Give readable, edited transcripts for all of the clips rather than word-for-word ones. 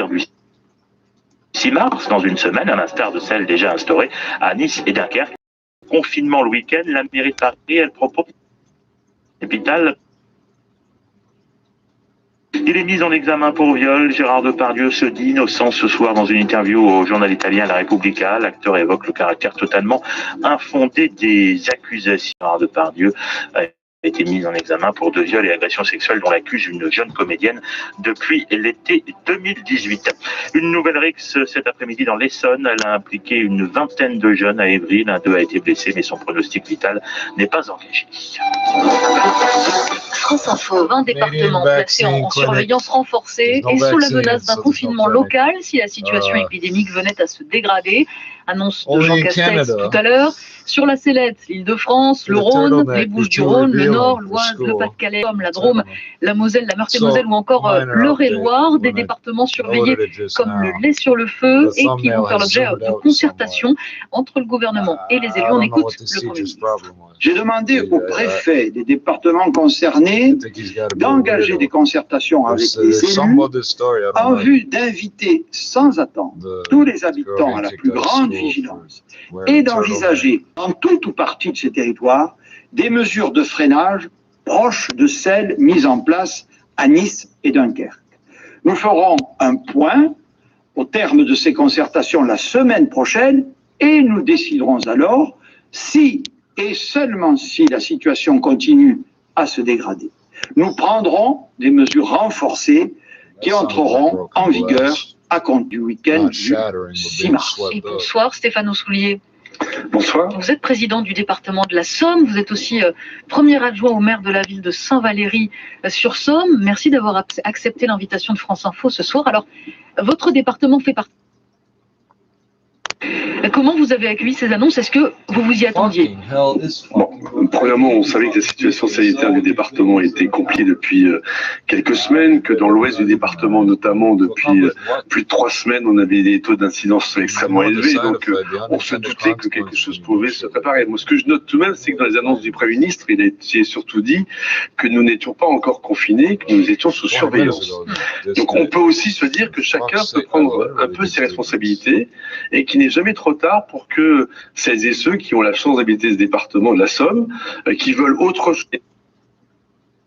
du 6 mars, dans une semaine, à l'instar de celle déjà instaurée à Nice et Dunkerque. Confinement le week-end, la mairie de Paris, elle propose l'hôpital. Il est mis en examen pour viol. Gérard Depardieu se dit innocent ce soir dans une interview au journal italien La Repubblica. L'acteur évoque le caractère totalement infondé des accusations. Gérard Depardieu a été mis en examen pour 2 viols et agressions sexuelles dont l'accuse une jeune comédienne depuis l'été 2018. Une nouvelle rixe cet après-midi dans l'Essonne. Elle a impliqué une vingtaine de jeunes à Évry. L'un d'eux a été blessé, mais son pronostic vital n'est pas engagé. France Info, 20 départements placés en surveillance renforcée et sous la menace d'un confinement local si la situation épidémique venait à se dégrader. Annonce de Jean Castex tout à l'heure. Sur la Sellette, l'Île-de-France, le Rhône, les Bouches-du-Rhône, le Nord, l'Oise, le Pas-de-Calais, la Drôme, la Moselle, la Meurthe-et-Moselle ou encore l'Eure-et-Loire, des départements surveillés comme le lait sur le feu et qui vont faire l'objet de concertation entre le gouvernement et les élus. On écoute le Premier ministre. J'ai demandé aux préfets des départements concernés d'engager des concertations avec les élus en vue d'inviter sans attendre tous les habitants à la plus grande vigilance et d'envisager en tout ou partie de ces territoires des mesures de freinage proches de celles mises en place à Nice et Dunkerque. Nous ferons un point au terme de ces concertations la semaine prochaine et nous déciderons alors si et seulement si la situation continue à se dégrader. Nous prendrons des mesures renforcées qui entreront en vigueur à compter du week-end du 6 mars. Et bonsoir Stéphane Soulier. Bonsoir. Vous êtes président du département de la Somme, vous êtes aussi premier adjoint au maire de la ville de Saint-Valery-sur-Somme. Merci d'avoir accepté l'invitation de France Info ce soir. Alors, votre département fait partie. Comment vous avez accueilli ces annonces? Est-ce que vous vous y attendiez? Bon, premièrement, on savait que la situation sanitaire du département était compliquée depuis quelques semaines, que dans l'ouest du département, notamment depuis plus de 3 semaines, on avait des taux d'incidence extrêmement élevés. Donc, on se doutait que quelque chose pouvait se préparer. Moi, ce que je note tout de même, c'est que dans les annonces du Premier ministre, il a été surtout dit que nous n'étions pas encore confinés, que nous étions sous surveillance. Donc, on peut aussi se dire que chacun peut prendre un peu ses responsabilités et qu'il n'est jamais trop tard pour que celles et ceux qui ont la chance d'habiter ce département de la Somme, qui veulent autre chose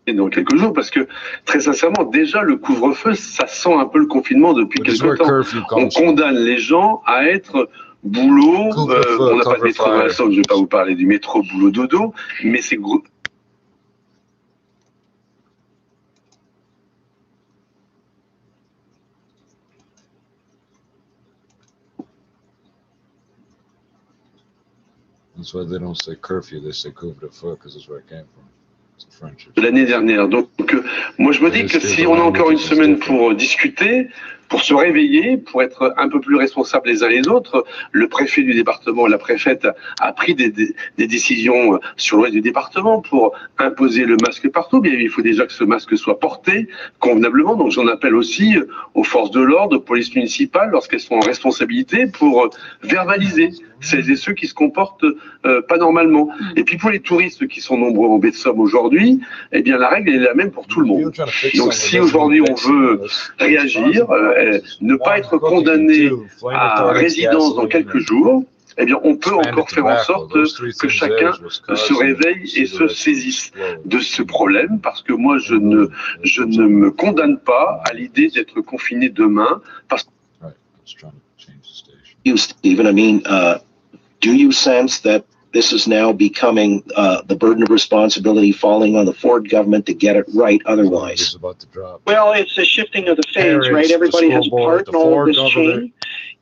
dans quelques jours, parce que très sincèrement, déjà le couvre-feu, ça sent un peu le confinement depuis quelques temps. On condamne les gens à être boulot, on n'a pas de métro dans la Somme, je ne vais pas vous parler du métro boulot dodo, mais c'est gros. That's why they don't say curfew, they say couvre-feu, because that's where it came from. L'année dernière. Donc, moi, je me dis que si on a encore une semaine pour discuter, pour se réveiller, pour être un peu plus responsables les uns les autres, le préfet du département, la préfète a pris des décisions sur l'ouest du département pour imposer le masque partout. Bien, il faut déjà que ce masque soit porté convenablement. Donc, j'en appelle aussi aux forces de l'ordre, aux polices municipales, lorsqu'elles sont en responsabilité, pour verbaliser celles et ceux qui se comportent pas normalement. Et puis, pour les touristes qui sont nombreux en baie de Somme aujourd'hui, eh bien, la règle est la même pour tout le monde. Donc, si aujourd'hui on veut réagir, ne pas être condamné à résidence dans quelques jours, eh bien, on peut encore faire en sorte que chacun se réveille et se saisisse de ce problème, parce que moi, je ne me condamne pas à l'idée d'être confiné demain. Parce... Stephen, I mean, do you sense that this is now becoming the burden of responsibility falling on the Ford government to get it right otherwise? Well, it's a shifting of the fans, right? Everybody has a part in all of this change,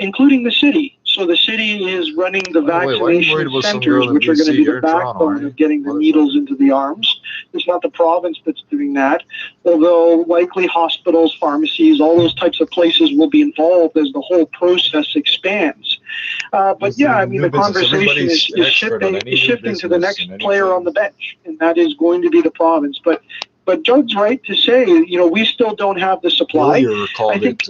including the city. So the city is running the vaccination centers, which are going to be the backbone of getting the needles into the arms. It's not the province that's doing that, although likely hospitals, pharmacies, all those types of places will be involved as the whole process expands. But yeah, I mean, the conversation is shifting to the next player on the bench, and that is going to be the province. But Doug's right to say, you know, we still don't have the supply. I think,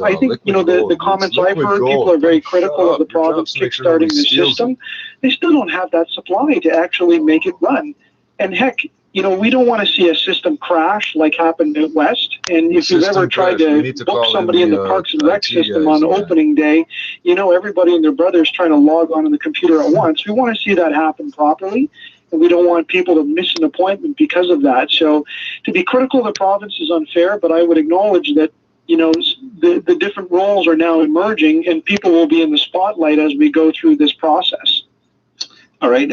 you know, the comments I've heard, people are very critical of the province kickstarting the system. They still don't have that supply to actually make it run. And heck, you know, we don't want to see a system crash like happened at West. And if you've ever tried to book somebody in the Parks and Rec system on opening day, you know, everybody and their brother's trying to log on the computer at once. We want to see that happen properly. And we don't want people to miss an appointment because of that. So to be critical of the province is unfair, but I would acknowledge that, you know, the different roles are now emerging and people will be in the spotlight as we go through this process. All right,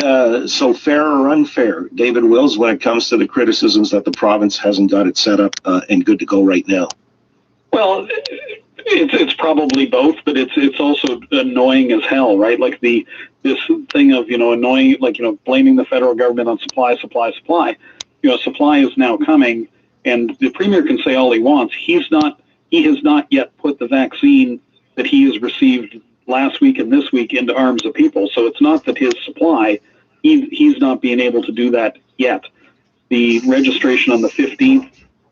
so fair or unfair, David Wills, when it comes to the criticisms that the province hasn't got it set up and good to go right now? Well, it's probably both, but it's also annoying as hell, right? Like this thing of, you know, annoying, like, you know, blaming the federal government on supply. You know, supply is now coming, and the premier can say all he wants. He has not yet put the vaccine that he has received last week and this week into arms of people. So it's not that his supply, he's not being able to do that yet. The registration on the 15th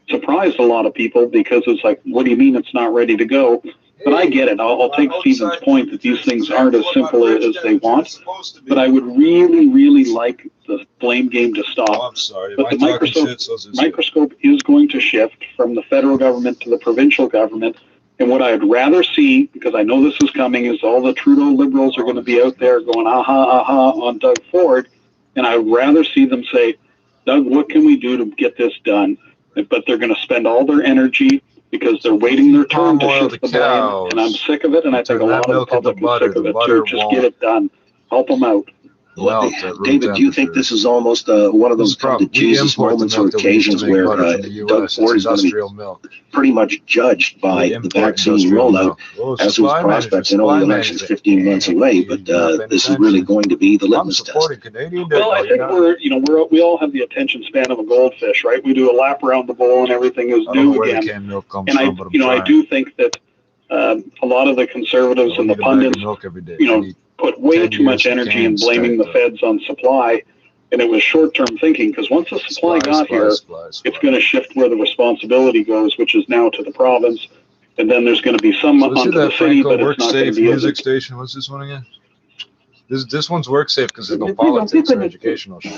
surprised a lot of people because it's like, what do you mean it's not ready to go? But I get it. I'll take Stephen's point that these things aren't as simple as they want. But I would really, really like the blame game to stop. Oh, I'm sorry. But the microscope is going to shift from the federal government to the provincial government. And what I'd rather see, because I know this is coming, is all the Trudeau Liberals are going to be out there going, aha, on Doug Ford. And I'd rather see them say, Doug, what can we do to get this done? But they're going to spend all their energy because they're waiting their turn to shift the blame. And I'm sick of it, and I think a lot of the public is sick of it too. Just get it done. Help them out. Well, David, do you think this is almost one of those come to Jesus moments or occasions where Doug Ford is going to be pretty much judged by the vaccine rollout as to his prospects? I know the election's 15 months away, but this is really going to be the litmus test. Well, I think we all have the attention span of a goldfish, right? We do a lap around the bowl and everything is new again. And I do think that a lot of the conservatives and the pundits, put way too much energy in blaming the feds on supply, and it was short-term thinking, because once the supply got here, it's going to shift where the responsibility goes, which is now to the province, and then there's going to be some onto the city, but it's not going to be music station. What's this one again? This one's work safe because there's no politics or educational shit.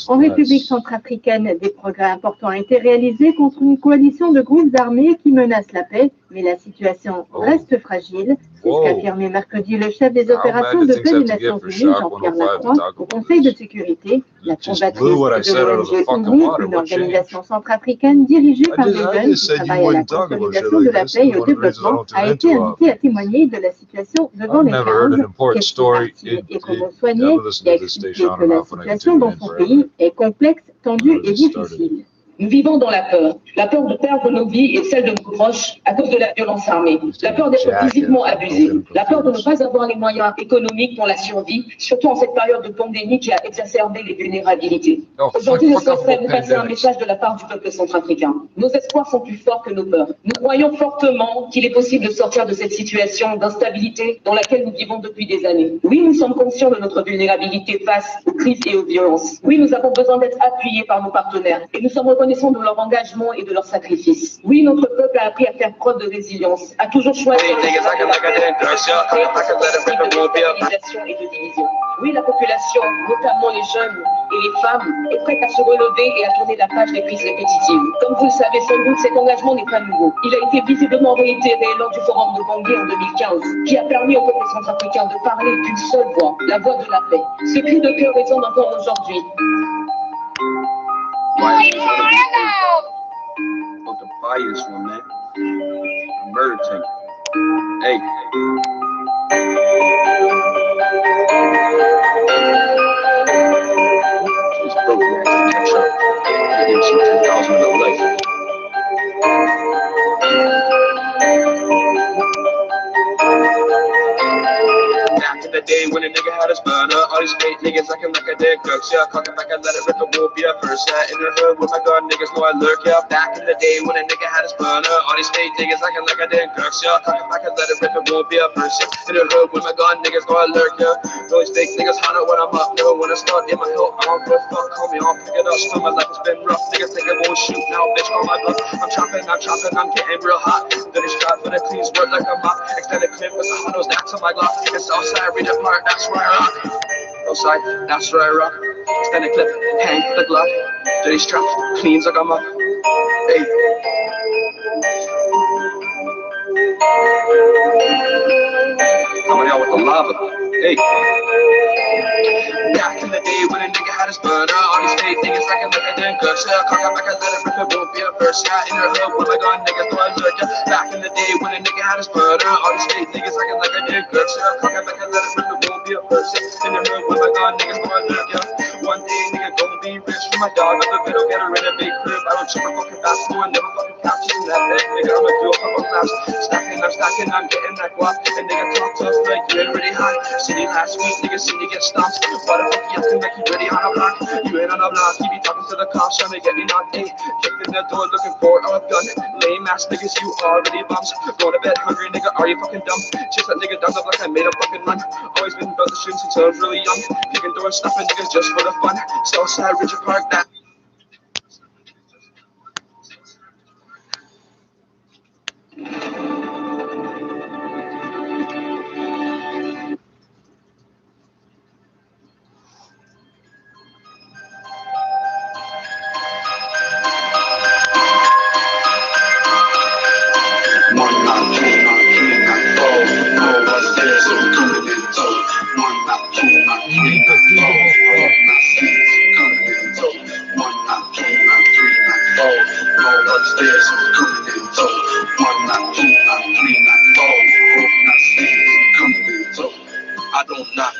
En République centrafricaine, des progrès importants ont été réalisés contre une coalition de groupes armés qui menacent la paix, mais la situation reste fragile. C'est ce qu'a affirmé mercredi le chef des opérations de paix des Nations Unies, Jean-Pierre Lacroix, au Conseil de sécurité. La combatrice de l'ONG UNRI, une organisation centrafricaine dirigée par des jeunes qui travaillent à la consolidation de la paix et au développement, a été invitée à témoigner de la situation devant les 15. Et comme on soignait, il a expliqué que la situation dans son pays est complexe, tendue et difficile. Nous vivons dans la peur de perdre nos vies et celles de nos proches à cause de la violence armée, la peur d'être physiquement abusé, la peur de ne pas avoir les moyens économiques pour la survie, surtout en cette période de pandémie qui a exacerbé les vulnérabilités. Aujourd'hui, je souhaiterais vous passer un message de la part du peuple centrafricain. Nos espoirs sont plus forts que nos peurs. Nous croyons fortement qu'il est possible de sortir de cette situation d'instabilité dans laquelle nous vivons depuis des années. Oui, nous sommes conscients de notre vulnérabilité face aux crises et aux violences. Oui, nous avons besoin d'être appuyés par nos partenaires et nous sommes reconnaissants de leur engagement et de leur sacrifice. Oui, notre peuple a appris à faire preuve de résilience, a toujours choisi de stabilisation et de division. Oui, la population, notamment les jeunes et les femmes, est prête à se relever et à tourner la page des crises répétitives. Comme vous le savez sans doute, cet engagement n'est pas nouveau. Il a été visiblement réitéré lors du forum de Bangui en 2015, qui a permis au peuple centrafricain de parler d'une seule voix, la voix de la paix. Ce cri de cœur résonne encore aujourd'hui. What the fire is from, man? A murder tank. Hey. Just broke that to catch up. I gave some 10,000 in life. Back in the day when a nigga had his burner, all these fake niggas acting like I did drugs, yeah. Cocking back and let it rip, it won't be a first. In the hood with my gun, niggas know I lurk, yeah. Back in the day when a nigga had his burner, all these fake niggas acting like I did drugs, yeah. Cocking back and let it rip, it won't be a first. In the hood with my gun, niggas know I lurk, yeah. All these fake niggas holler when I'm up, never wanna start in my hill. I don't give a fuck, call me on, pick it up, still my life has been rough. Niggas think I won't shoot, now bitch call my bluff. I'm chopping, I'm getting real hot. Then it's shot for the cleans, work like a mop. Extended clip with the huddles, that's on my Glock. It's outside, read it part, that's where I rock. Outside, that's where I rock. Extended clip, hang the glove. Dirty strap, cleans like a mug. Hey. Coming out with the lava. Hey. Back in the day when a nigga had his burner, all these fake niggas acting like I didn't good. Shit, cock out back, I let it rip, it won't be a first. Yeah, in the hood with my gun, niggas know I look. Yeah. Back in the day when a nigga had his burner, all these fake niggas acting like I didn't good. Shit, cock out back, I let it rip, it won't be a first. Yeah. In the hood with my gun, niggas know I look. Yeah. One day nigga gon' be rich for my dog. I'm a video get her in a big crib. I don't check my fucking fast, so I never fucking capture that bag. Nigga, I'ma do a couple laps. Stacking, I'm getting that guap. And nigga talk to us like you ain't really hot. City last week, nigga seen you get stomped. Why the fuck you acting like you ready on a block? You ain't on a block, you be talking to the cops trying to get me knocked. Hey, kicked in the door looking for a gun. Lame ass niggas, you already bums. Go to bed hungry, nigga, are you fucking dumb? Chase that nigga down the block, I made a fucking run. Always been about the street since I was really young. Kicking doors, stuffing niggas just for the fun. Southside, Richard Park, that. I don't knock,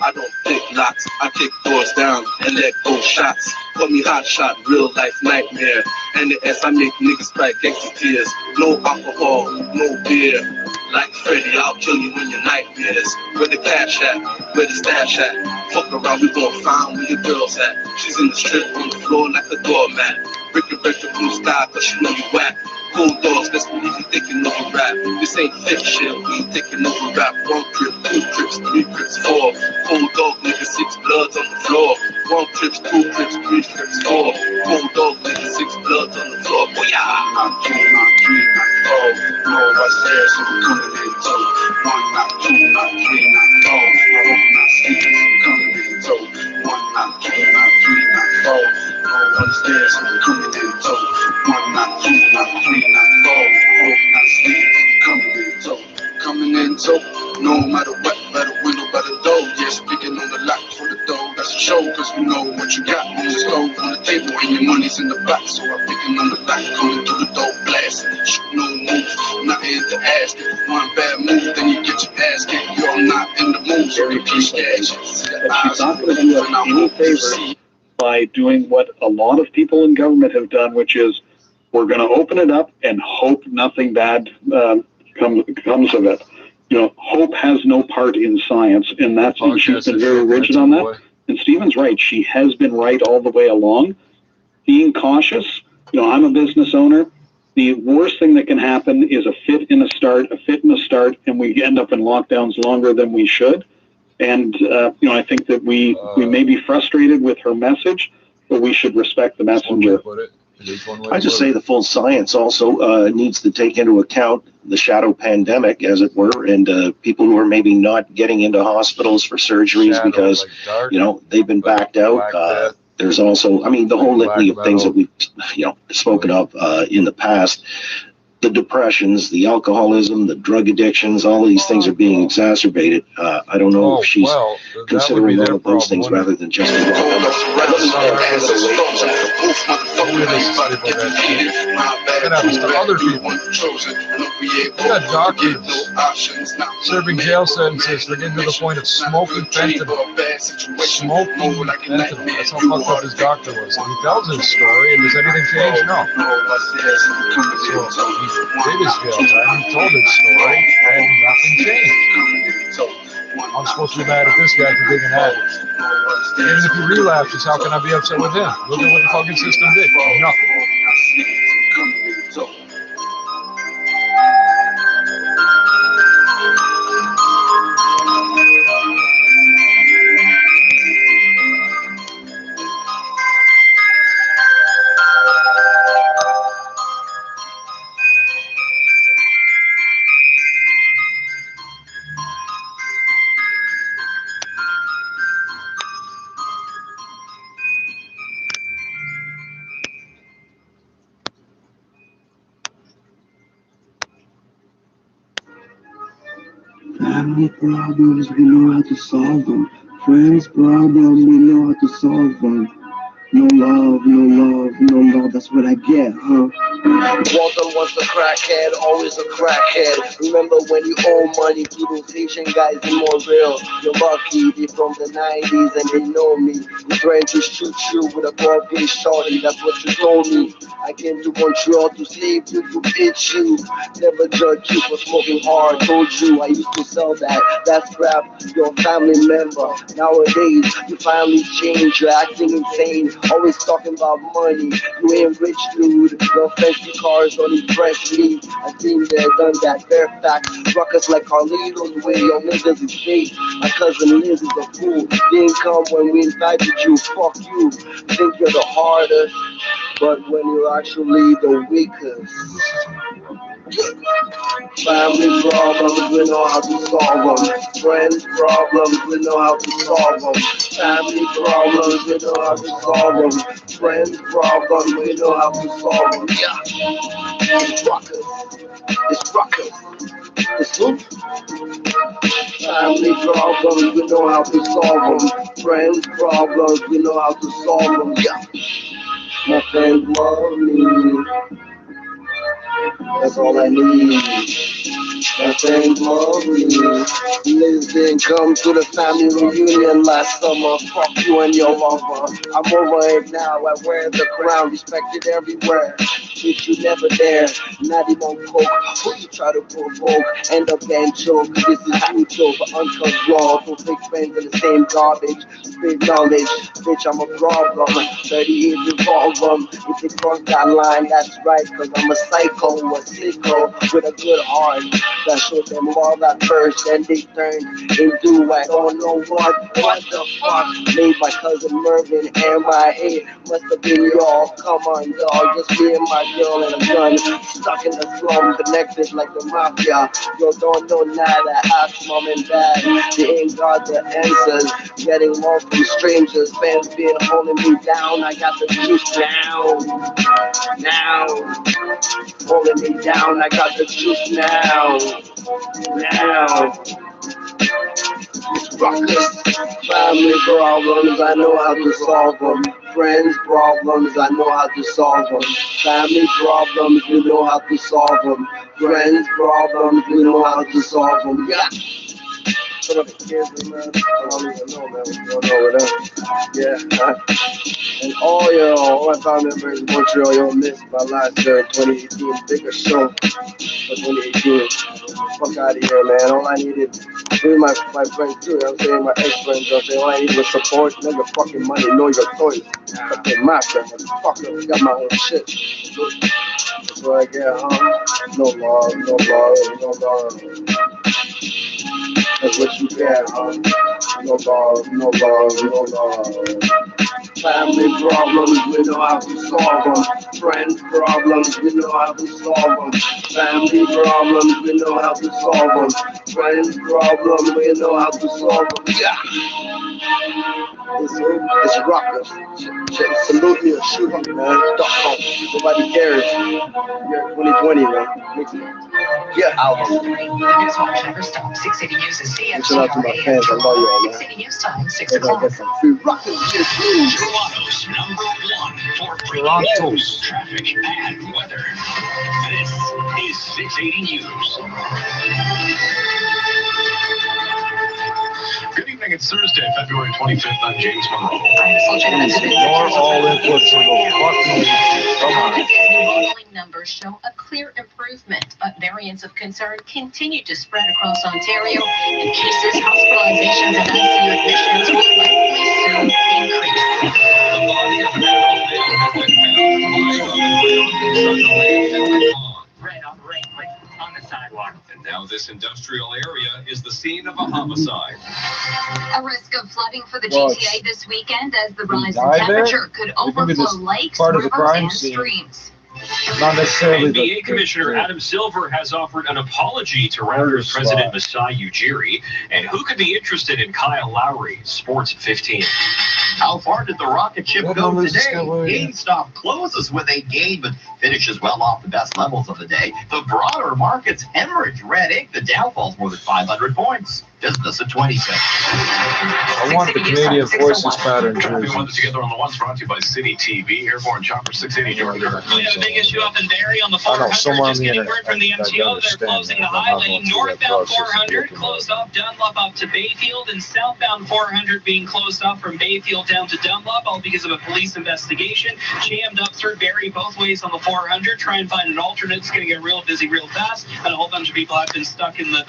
I don't pick locks. I kick doors down and let go shots. Call me hot shot, real life nightmare. And the S, I make niggas cry gangsta tears. No alcohol, no beer. Like Freddy, I'll kill you in your nightmares. Where the cash at? Where the stash at? Fuck around, we gon' find where your girl's at. She's in the strip on the floor like a doormat. Break the blue sky, cause she know you whack. Cold dogs, let's believe you thinking of a rap. This ain't fit shit, we ain't thinking of a rap. 1 trip, 2 trips, 3 trips, 4. Cold dog, nigga, 6 bloods on the floor. 1 trips, 2 trips, 3 trips, 4. Cold dog, nigga, 6 bloods on the floor. Boy, yeah. Not 2, not 3, not 4. No, I said, so I'm coming in tow. 1, not 2, not 3, not 4. I hope not see you, I'm coming in tow. 1, not 2, not 3, not 4. No, upstairs, so I'm coming in tow. 1, not 2, not 3, not 4. Hope not sleep, coming in tow. Coming in tow. No matter what, by the window, by the door. Yeah, speaking on the lock for the door. That's a show, cause we know what you got on the stove, on the table, and your money's in the box. So I'm picking on the lock, coming through the door, blasting. Shoot, no moves, nothing to ask. If one bad move, then you get your ass kicked. You're not in the mood, so you keep stashing. She's not going to do us any favor by doing what a lot of people in government have done, which is we're going to open it up and hope nothing bad comes of it. You know, hope has no part in science, and that's and she's been very rigid on that. And Stephen's right; she has been right all the way along. Being cautious. You know, I'm a business owner. The worst thing that can happen is a fit and a start, and we end up in lockdowns longer than we should. And you know, I think that we may be frustrated with her message, but we should respect the messenger. I just say the full science also needs to take into account the shadow pandemic, as it were, and people who are maybe not getting into hospitals for surgeries because, you know, they've been backed out. There's also, I mean, the whole litany of things that we've, you know, spoken of in the past. The depressions, the alcoholism, the drug addictions, all of these things are being exacerbated. I don't know if she's considering all of those things rather than just the It happens to other people. We got doctors serving jail sentences for getting to the point of smoking fentanyl. Smoking fentanyl. That's how fucked up his doctor was. And he tells his story, and does anything change? No. So he did his jail time, he told his story, and nothing changed. I'm supposed to be mad at this guy for being an addict. Even if he relapses, how can I be upset with him? Look at what the fucking system did. Nothing. Family problems, we know how to solve them. Friends problems, we know how to solve them. No love, no love, no love, that's what I get, huh? Walter was a crackhead, always a crackhead. Remember when you owe money to those Asian guys in Montreal? You're lucky, they from the 90s and they know me. They trying to shoot you with a broad-based shorty, that's what you told me. I came to Montreal to save you, to bitch you. Never judge you for smoking hard, told you I used to sell that. That's crap, you're a family member. Nowadays, you finally change, you're acting insane. Always talking about money, you ain't rich dude. Your fancy cars don't impress me. I've been there, done that, bare facts. Ruckus like Carlito's way, your niggas is fake. My cousin Liz is a fool. Didn't come when we invited you, fuck you. Think you're the hardest, but when you're actually the weakest. Family problems, we know how to solve them. Friends problems, we know how to solve them. Family problems, we know how to solve them. Friends problems, we know how to solve them. Yeah, it's rockers, it's rockers, it's who? Family problems, we know how to solve them. Friends problems, we know how to solve them. Yeah, my friends love me. That's all I need. My friends love me. Liz didn't come to the family reunion last summer. Fuck you and your lover. I'm over it now. I wear the crown, respected everywhere. Bitch, you never there. Not even coke. Who you try to provoke? End up and choke. This is mutual for uncut raw. For fake friends in the same garbage. Spit knowledge. Bitch, I'm a problem. 30 years involved them. If they cross that line, that's right. Cause I'm a psycho, a sicko with a good heart. That showed them all at first, and they turned into I don't know what the fuck made my cousin Mervin MIA. Must have been y'all. Come on, dog, just me and my girl and a gun, stuck in the slum, connected like the mafia. Yo, don't know nada. Ask mom and dad, they ain't got the answers. Getting love from strangers, fans been holding me down. I got the juice now. Holding me down, I got the juice now. It's rockers. Family problems, I know how to solve them. Friends problems, I know how to solve them. Family problems, we know how to solve them. Friends problems, we know how to solve them. Yeah. What up, kids, man? I don't even know, man. What's going on with that? Yeah. And all my family members in Montreal, y'all missed my last 2018 bigger show for 2018. Fuck out of here, man. All I needed, even my friends too, you know what I'm saying? My ex-friends, you know what I'm saying? All I needed was support, know your fucking money, know your choice. Okay, my friend, motherfucker, got my own shit. That's what I get, huh? No love. That's what you get, huh? No love. Family problems, we know how to solve them. Friends problems, we know how to solve them. Family problems, we know how to solve them. Friends problems, we know how to solve them. Yeah. It's rockers. Salute me or shoot me, man. Nobody cares. Yeah, 2020, man. Yeah. Shout out to my fans. I love y'all, man. 680 News Time, 6 They're gonna get some free rockers. Toronto's #1 for breaking news, traffic, and weather. This is 680 News. Good evening, it's Thursday, February 25th. I'm James Monroe. More all inputs in the fucking. Come on. Modeling numbers show a clear improvement, but variants of concern continue to spread across Ontario, and cases, hospitalizations, and ICU admissions will likely soon increase. The body of an adult Red on ring on the sidewalk. And now this industrial area is the scene of a homicide. A risk of flooding for the GTA this weekend as the rise in temperature could overflow lakes, rivers, and streams. Not necessarily NBA Commissioner Adam Silver has offered an apology to Raptors President Masai Ujiri. And who could be interested in Kyle Lowry? Sports at 15. How far did the rocket ship go today? GameStop closes with a gain, but finishes well off the best levels of the day. The broader markets hemorrhage red ink. The Dow falls more than 500 points. Business at 26. I want the Canadian Forces pattern jersey. Ones together on the ones brought to you by City TV. Airborne Chopper 680 Jordan. We have a big issue up in Barrie on the 400. Just getting word from the MTO. They're closing the high lane. Northbound 400 closed off Dunlop up to Bayfield, and southbound 400 being closed off from Bayfield down to Dunlop, all because of a police investigation. Jammed up through Barrie both ways on the 400. Try and find an alternate. It's going to get real busy real fast, and a whole bunch of people have been stuck in the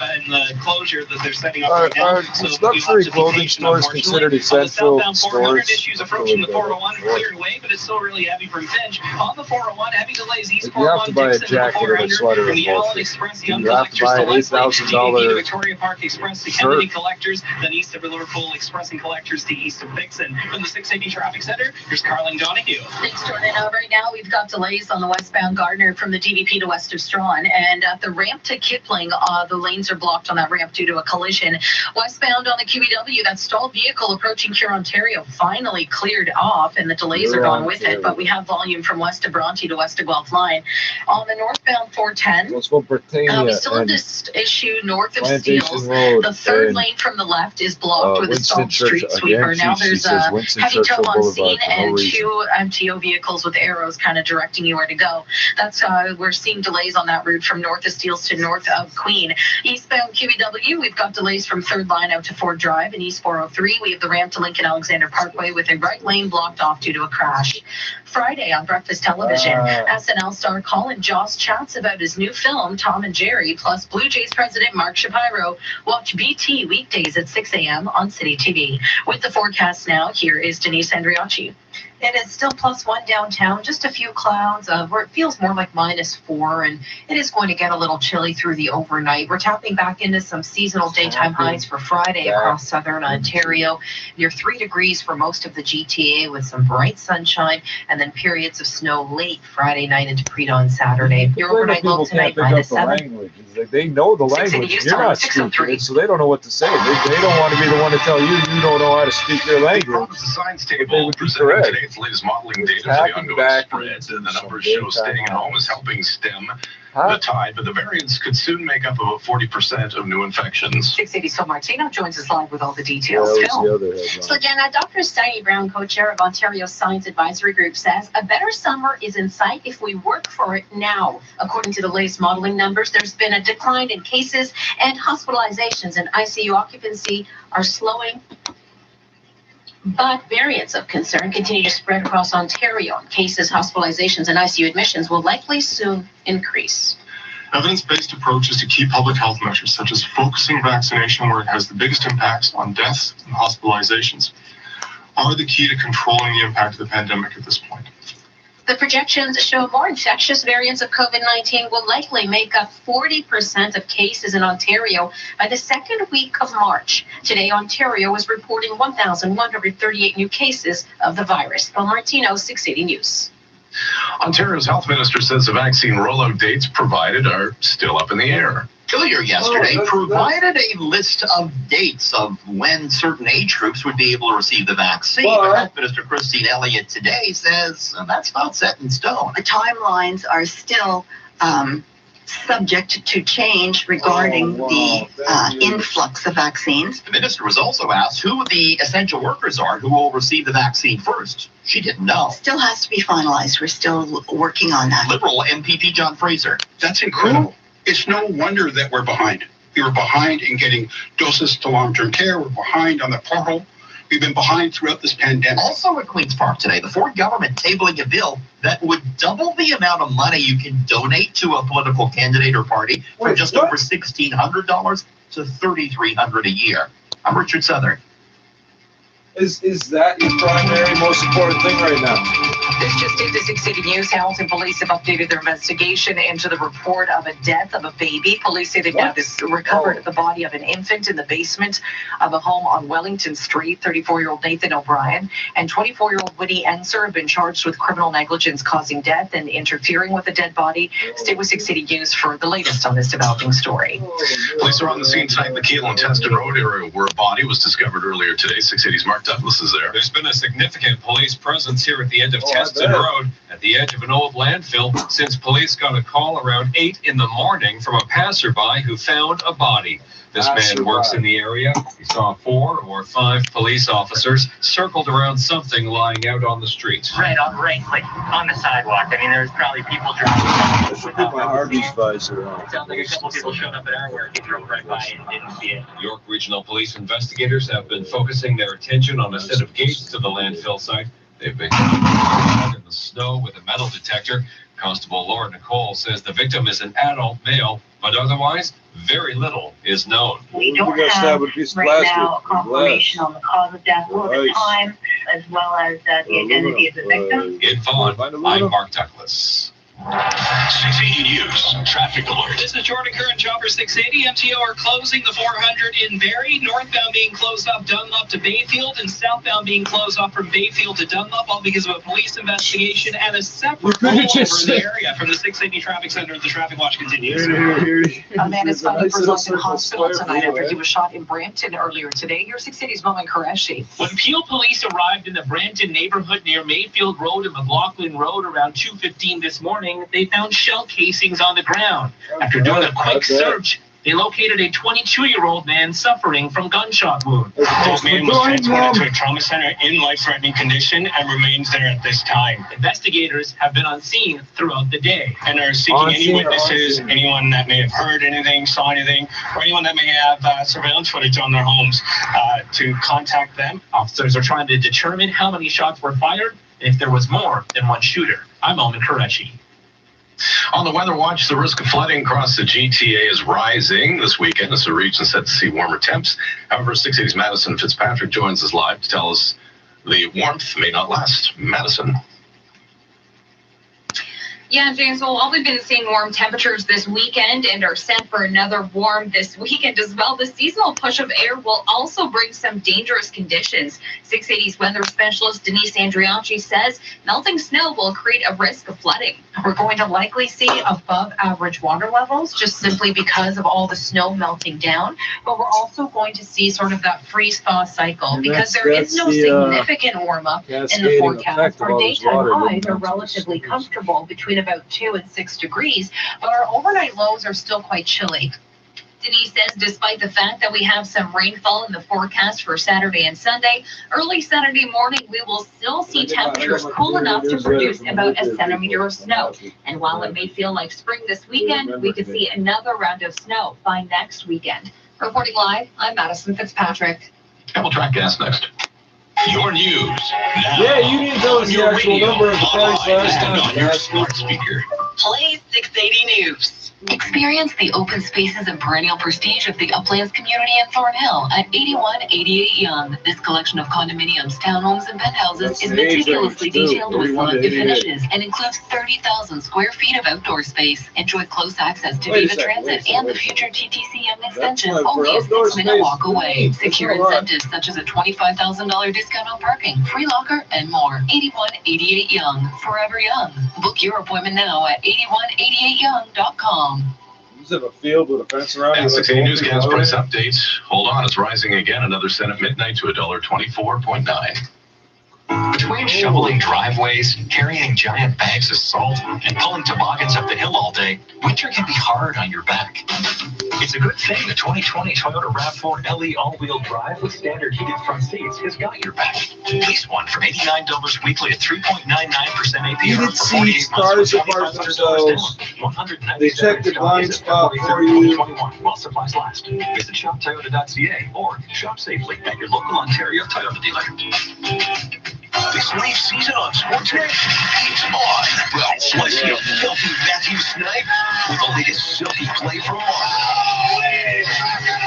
closure that they're setting up right now. Luxury clothing stores considered essential southbound 400 stores? issues approaching the 401 cleared away, but it's still really heavy from Finch. On the 401, heavy delays east You have to 401 buy a Dixon to the jacket or a 400 sweater from and the Allen bullshit. Express, the You have Uncollectors to buy to an Leslie, $8,000 to Victoria Park Express to Kennedy Collectors, then east of Liverpool Express and Collectors to east of Dixon. From the 680 Traffic Center, here's Carling Donahue. Thanks, Jordan. Right now, we've got delays on the westbound Gardner from the DVP to west of Strawn, and at the ramp to Kipling, the lanes are blocked on that ramp due to a collision. Westbound on the QEW, that stalled vehicle approaching Cure, Ontario, finally cleared off, and the delays are gone with it, but we have volume from west of Bronte to west of Guelph line. On the northbound 410, Let's go Britannia. we still have and this issue north of Plantation Steeles. Road The third and, lane from the left is blocked with a Winston stalled street Churchill. sweeper. Again, Now she there's says a Winston heavy Churchill tow on Boulevard scene for no and reason. two MTO vehicles with arrows kind of directing you where to go. That's we're seeing delays on that route from north of Steeles to north of Queen. Eastbound QEW, we've got delays from third line out to Ford Drive. And East 403, we have the ramp to Lincoln Alexander Parkway with a right lane blocked off due to a crash. Friday on Breakfast Television, SNL star Colin Jost chats about his new film, Tom and Jerry, plus Blue Jays president Mark Shapiro. Watch BT weekdays at 6 a.m. on City TV. With the forecast now, here is Denise Andriacci. It is still +1 downtown, just a few clouds, where it feels more like -4, and it is going to get a little chilly through the overnight. We're tapping back into some seasonal daytime highs for Friday across southern Ontario, near 3 degrees for most of the GTA with some bright sunshine, and then periods of snow late Friday night into pre-dawn Saturday. Your overnight low tonight -7. They know the language. You're not speaking it, so they don't know what to say. They don't want to be the one to tell you don't know how to speak their language. The science table presenting today's latest modeling data for the ongoing spreads, and the numbers show staying at home is helping stem the tide, but the variants could soon make up about 40% of new infections. 680 So Martino joins us live with all the details. So, Jenna, Dr. Steiny Brown, co-chair of Ontario's Science Advisory Group, says a better summer is in sight if we work for it now. According to the latest modeling numbers, there's been a decline in cases, and hospitalizations and ICU occupancy are slowing. But variants of concern continue to spread across Ontario. Cases, hospitalizations, and ICU admissions will likely soon increase. Evidence-based approaches to key public health measures, such as focusing vaccination where it has the biggest impacts on deaths and hospitalizations, are the key to controlling the impact of the pandemic at this point. The projections show more infectious variants of COVID-19 will likely make up 40% of cases in Ontario by the second week of March. Today, Ontario is reporting 1,138 new cases of the virus. Bill Martino, 680 News. Ontario's health minister says the vaccine rollout dates provided are still up in the air. Hillier yesterday provided a list of dates of when certain age groups would be able to receive the vaccine. But Health Minister Christine Elliott today says that's not set in stone. The timelines are still subject to change regarding the influx of vaccines. The minister was also asked who the essential workers are who will receive the vaccine first. She didn't know. Still has to be finalized. We're still working on that. Liberal MPP John Fraser. That's incredible. It's no wonder that we're behind. We were behind in getting doses to long-term care. We're behind on the portal. We've been behind throughout this pandemic. Also at Queen's Park today, the Ford government tabling a bill that would double the amount of money you can donate to a political candidate or party from just over $1,600 to $3,300 a year. I'm Richard Southern. Is that your primary, most important thing right now? This just into 6 City News. Hamilton police have updated their investigation into the report of a death of a baby. Police say they've now recovered the body of an infant in the basement of a home on Wellington Street. 34-year-old Nathan O'Brien and 24-year-old Woody Enser have been charged with criminal negligence causing death and interfering with a dead body. Stay with 6 City News for the latest on this developing story. Police are on the scene tonight in the Keel and Teston Road area where a body was discovered earlier today. 6 City's Mark Douglas is there. There's been a significant police presence here at the end of Teston Road at the edge of an old landfill since police got a call around 8 in the morning from a passerby who found a body. This man works in the area. He saw 4 or 5 police officers circled around something lying out on the street. Right on the sidewalk. I mean, there's probably people driving. Put my Harvey's visor on. It sounds like a couple people showed up at our work and drove right by and didn't see it. York Regional Police investigators have been focusing their attention on a set of gates to the landfill site. They've been in the snow with a metal detector. Constable Laura Nicole says the victim is an adult male, but otherwise, very little is known. We don't have right now a confirmation on the cause of death or the time, as well as the identity of the victim. In Vaughan, I'm Mark Douglas. 680 News Traffic Alert. This is Jordan Curran, Chopper 680. MTO are closing the 400 in Barrie. Northbound being closed off Dunlop to Bayfield, and southbound being closed off from Bayfield to Dunlop, all because of a police investigation and a separate rollover in the area. From the 680 Traffic Center, the traffic watch continues. A man is found for in hospital tonight after he was shot in Brampton earlier today. Your 680's Mohamed Qureshi. When Peel police arrived in the Brampton neighborhood near Mayfield Road and McLaughlin Road around 2:15 this morning, they found shell casings on the ground. After doing a quick search, they located a 22-year-old man suffering from gunshot wounds. This man was transported to a trauma center in life-threatening condition and remains there at this time. Investigators have been on scene throughout the day and are seeking any witnesses, anyone that may have heard anything, saw anything, or anyone that may have surveillance footage on their homes to contact them. Officers are trying to determine how many shots were fired and if there was more than one shooter. I'm Mohamed Qureshi. On the weather watch, the risk of flooding across the GTA is rising this weekend as the region set to see warmer temps. However, 680's Madison Fitzpatrick joins us live to tell us the warmth may not last. Madison. Yeah, James, well, we've been seeing warm temperatures this weekend and are set for another warm this weekend as well. The seasonal push of air will also bring some dangerous conditions. 680's weather specialist Denise Andriacci says melting snow will create a risk of flooding. We're going to likely see above average water levels just simply because of all the snow melting down, but we're also going to see sort of that freeze-thaw cycle because there is no significant warm-up in the forecast. Our daytime highs are relatively comfortable between about 2 and 6 degrees, but our overnight lows are still quite chilly. Denise says despite the fact that we have some rainfall in the forecast for Saturday and Sunday, early Saturday morning we will still see temperatures cool enough to produce about a centimeter of snow. And while it may feel like spring this weekend, we could see another round of snow by next weekend. Reporting live, I'm Madison Fitzpatrick. And we'll track gas next. Your news now. Yeah, you didn't tell us the actual number of the price last time. On your smart speaker. Play 680 News. Experience the open spaces and perennial prestige of the Uplands community in Thornhill at 8188 Young. This collection of condominiums, townhomes, and penthouses is meticulously detailed with selective finishes and includes 30,000 square feet of outdoor space. Enjoy close access to Viva Transit and the future TTC Young extension, only a 6-minute walk away. Secure incentives such as a $25,000 discount on parking, free locker, and more. 8188 Young, forever young. Book your appointment now at 8188young.com. You have a field with a fence around it. 680 News gas price update. Hold on, it's rising again another cent at midnight to $1.24.9. Between shoveling driveways, carrying giant bags of salt, and pulling toboggans up the hill all day, winter can be hard on your back. It's a good thing the 2020 Toyota RAV4 LE all-wheel drive with standard heated front seats has got your back. Lease one for $89 weekly at 3.99% APR. Heated seats, cars apart themselves. They check the blind spot for you. While supplies last. Visit shoptoyota.ca or shop safely at your local Ontario Toyota dealer. This leaf season on Sportsnet, it's on. Well, slice you a filthy Matthew Snipe with the latest silky play from Mark.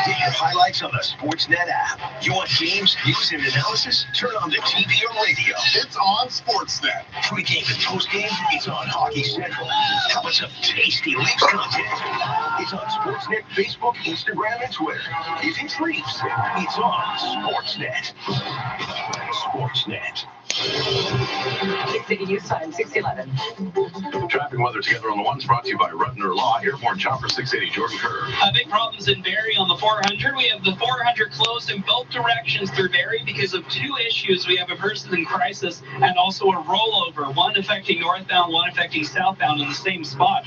Get your highlights on the Sportsnet app. You want games, news, and analysis? Turn on the TV or radio. It's on Sportsnet. Pre-game and post-game, it's on Hockey Central. How about some tasty Leafs content? It's on Sportsnet, Facebook, Instagram, and Twitter. If it's Leafs, it's on Sportsnet. Sportsnet. 680 News Time, 611. Traffic and weather together on the ones brought to you by Rutner Law. Airborne Chopper 680, Jordan Kerr. Big problems in Barrie on the 400. We have the 400 closed in both directions through Barrie because of two issues. We have a person in crisis and also a rollover, one affecting northbound, one affecting southbound in the same spot.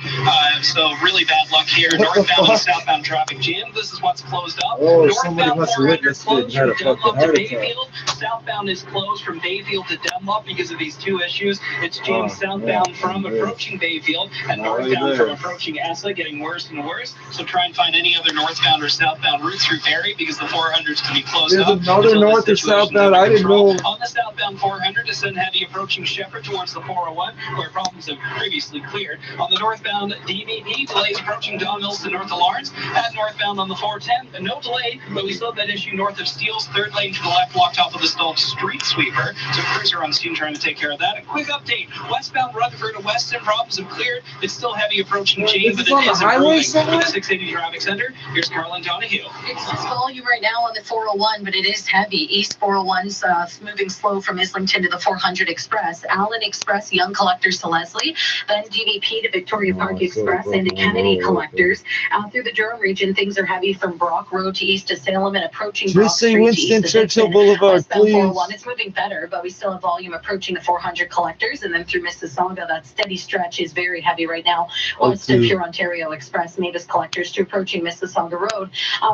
So really bad luck here. Northbound and southbound traffic jam. This is what's closed up. Northbound 400 closed from Dunlop to Bayfield. Southbound is closed from Bayfield to Dunlop because of these two issues. It's jammed southbound from approaching Bayfield and northbound from approaching Essa, getting worse and worse. So try and find any other northbound or southbound route through Barrie because the 400s can be closed up. There's another north or southbound. I didn't know. On the southbound 400, descend heavy approaching Shepherd towards the 401, where problems have previously cleared. On the northbound DVP, delays approaching Don Mills to north of Lawrence. And northbound on the 410, no delay, but we still have that issue north of Steeles, third lane to the left, blocked off of the stalled street sweeper. So crews are on scene trying to take care of that. A quick update: westbound Rutherford to Weston, problems have cleared. It's still heavy approaching Jane, but it is improving. From the 680 Traffic Center, here's Carlin Donahue. It's just volume right now on the 401, but it is heavy. East 401's moving slow from Islington to the 400 Express. Allen Express, Young Collectors to Leslie, then DVP to Victoria Park Express and to Kennedy Collectors. Out through the Durham region, things are heavy from Brock Road to east to Salem and approaching Brock Street to Winston east. Churchill Boulevard, please. 401, it's moving better, but we still have volume approaching the 400 Collectors, and then through Mississauga, that steady stretch is very heavy right now. Weston Pure Ontario Express, Mavis Collectors to approaching Mississauga Road.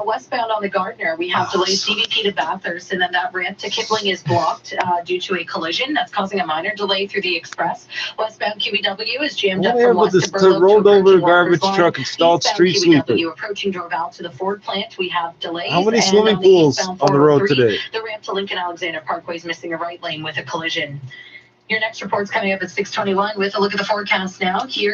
Westbound on the Gardner, we have delays DVP to Bathurst, and then that ramp to Kipling is blocked due to a collision that's causing a minor delay through the express. Westbound QEW is jammed up from west to Burlow rolled over garbage truck installed street sweeper. Approaching Dorval to the Ford plant, we have delays. How many swimming pools on the road today? The ramp to Lincoln Alexander Parkway is missing a right lane with a collision. Your next report's coming up at 6:21 with a look at the forecast now. Here